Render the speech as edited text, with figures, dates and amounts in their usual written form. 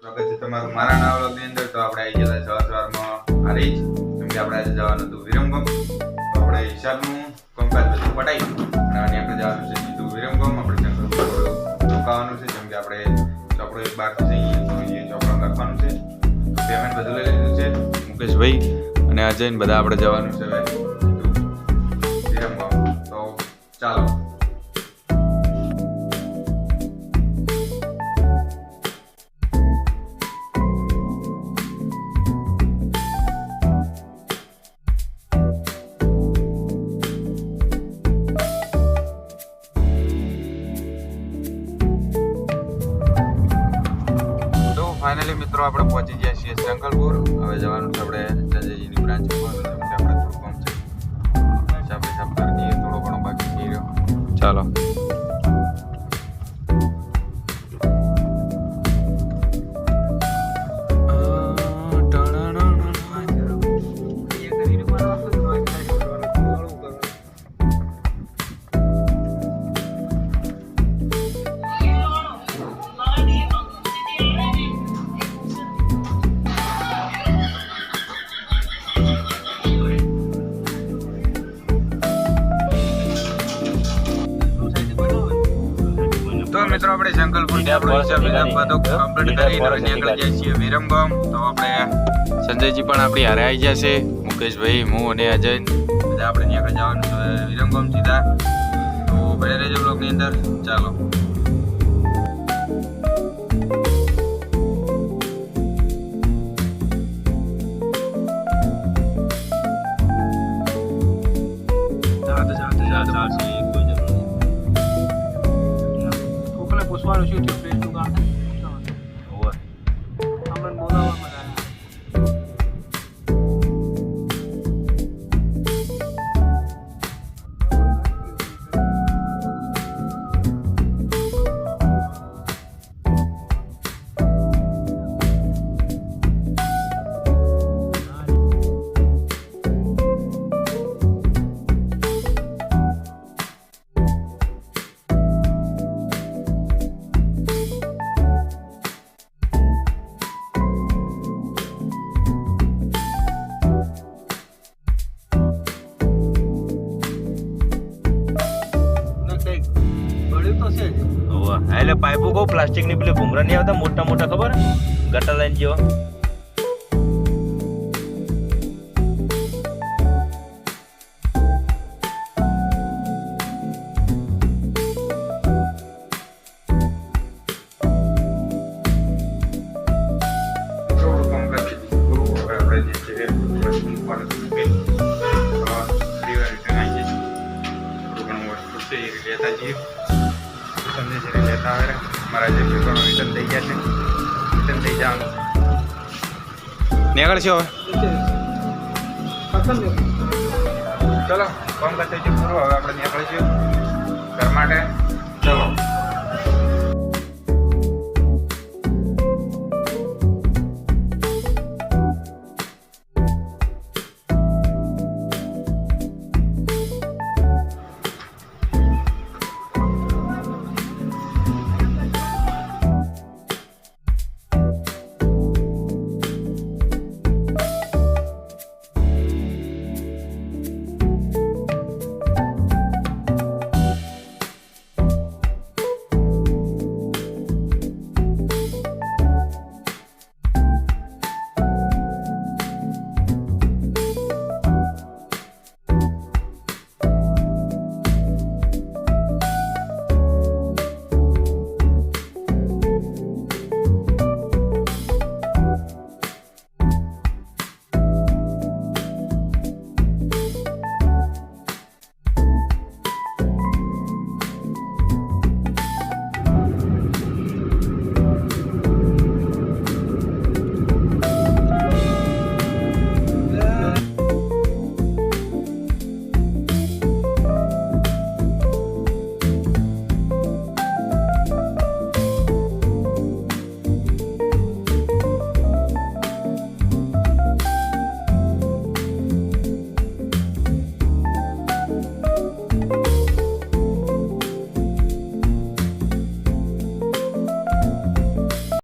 સ્વાગત છે તમારું મારા નવા વ્લોગની અંદર। તો આપણે આવી ગયા સવારમાં હારી જ, કેમ કે આપણે આજે જવાનું હતું વિરમગામ। તો આપણે હિસાબનું કામકાજ બધું પટાઈ અને આપણે જવાનું છે સીધું વિરમગામ। આપણે રોકાવાનું છે, કેમ કે આપણે ચોપડો એક બહારથી જઈએ તો એ ચોપડો રાખવાનું છે। તો પેમેન્ટ બધું લઈ લીધું છે મુકેશભાઈ અને અજય ને બધા આપણે જવાનું છે હવે વિરમગામ। તો ચાલો। फाइनली मित्रों આપણે પહોંચી ગયા છીએ સંકલપુર। હવે જવાનું છે આપણે સંજયજીની બ્રાન્ચ પર, કેમ કે આપણે થોડું કામ છે, હિસાબ કરી દઈએ, થોડો ઘણો બાકી થઈ રહ્યો। ચાલો મિત્રો આપણે સંકલપુર થી આપણો હિસાબ બધો કમ્પ્લીટ કરીને નીકળી જાય છીએ વિરમગામ। તો આપણે સંજયજી પણ આપણી હારે આવી જશે, મુકેશભાઈ, હું અને અજય બધા આપણે નીકળી જવાનું છે વિરમગામ સીધા। તો બને રહેજો બ્લોગની અંદર। ચાલો પૂછવાનું શું થયું પ્લેસ નું કામ ઓવર આપણે બોલાવવા મજા એટલે પાઇપો કહું પ્લાસ્ટિકની પેલી ભૂંગરા નહીં આવતા મોટા મોટા, ખબર ગટર લાઈન જેવા? મારા જે પેપરનો રિટર્ન થઈ ગયા છે, રિટર્ન થઈ જવાનું નીકળશે હવે। ચલો કામ કરતા પૂરું, હવે આપણે નીકળીશું ઘર માટે। ચલો